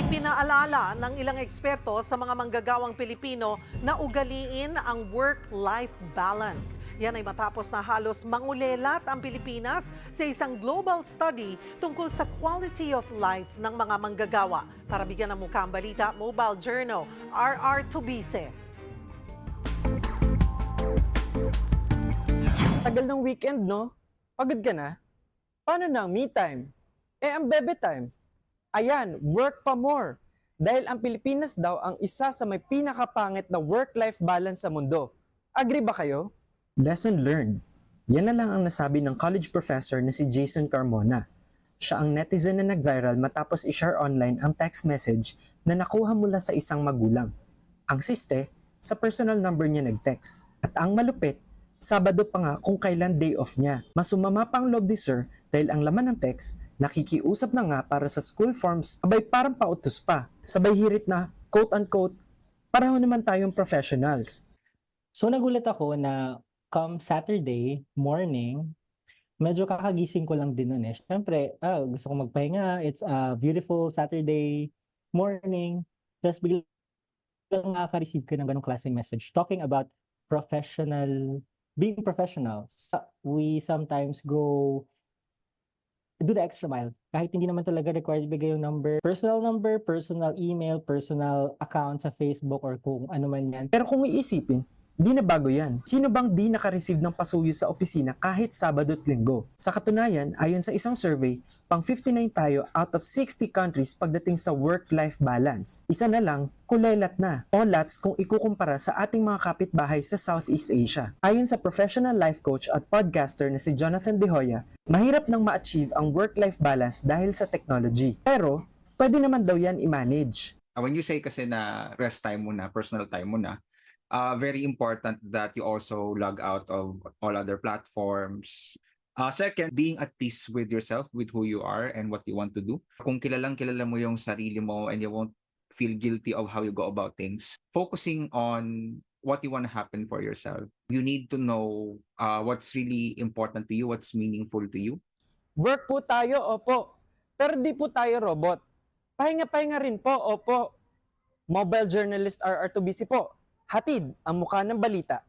Ipinaalala ng ilang eksperto sa mga manggagawang Pilipino na ugaliin ang work-life balance. Yan ay matapos na halos mangulelat ang Pilipinas sa isang global study tungkol sa quality of life ng mga manggagawa. Para bigyan ng mukha ang balita, Mobile Journal, RR Tubise. Tagal ng weekend, no? Pagod ka na? Paano na ang me time? Ang bebe time? Ayan, work pa more. Dahil ang Pilipinas daw ang isa sa may pinakapangit na work-life balance sa mundo. Agree ba kayo? Lesson learned. Yan na lang ang nasabi ng college professor na si Jason Carmona. Siya ang netizen na nag-viral matapos i-share online ang text message na nakuha mula sa isang magulang. Ang siste, sa personal number niya nag-text. At ang malupit, Sabado pa nga kung kailan day off niya. Mas sumama pang loob ni Sir dahil ang laman ng text, nakikiusap na nga para sa school forms, abay parang pautos pa. Sabay hirit na, quote-unquote, pareho naman tayong professionals. So nagulat ako na come Saturday morning, medyo kakagising ko lang din nun eh. Siyempre, gusto ko magpahinga. It's a beautiful Saturday morning. Tapos biglang nakaka-receive ka ng ganong klaseng message talking about being professional. We sometimes do the extra mile. Kahit hindi naman talaga required ibigay yung number, personal email, personal account sa Facebook or kung ano man yan. Pero kung iisipin, di na bago yan. Sino bang di naka-receive ng pasuyo sa opisina kahit Sabado at Linggo? Sa katunayan, ayon sa isang survey, pang 59 tayo out of 60 countries pagdating sa work-life balance. Isa na lang, kulelat na. O lats kung ikukumpara sa ating mga kapitbahay sa Southeast Asia. Ayon sa professional life coach at podcaster na si Jonathan De Hoya, mahirap nang ma-achieve ang work-life balance dahil sa technology. Pero, pwede naman daw yan i-manage. When you say kasi na rest time muna, personal time muna, very important that you also log out of all other platforms. Second, being at peace with yourself, with who you are and what you want to do. Kung kilala mo yung sarili mo and you won't feel guilty of how you go about things, focusing on what you want to happen for yourself. You need to know what's really important to you, what's meaningful to you. Work po tayo, opo. Pero di po tayo robot. Pahinga-pahinga rin po, opo. Mobile journalist RR Tubisi po. Hatid ang mukha ng balita.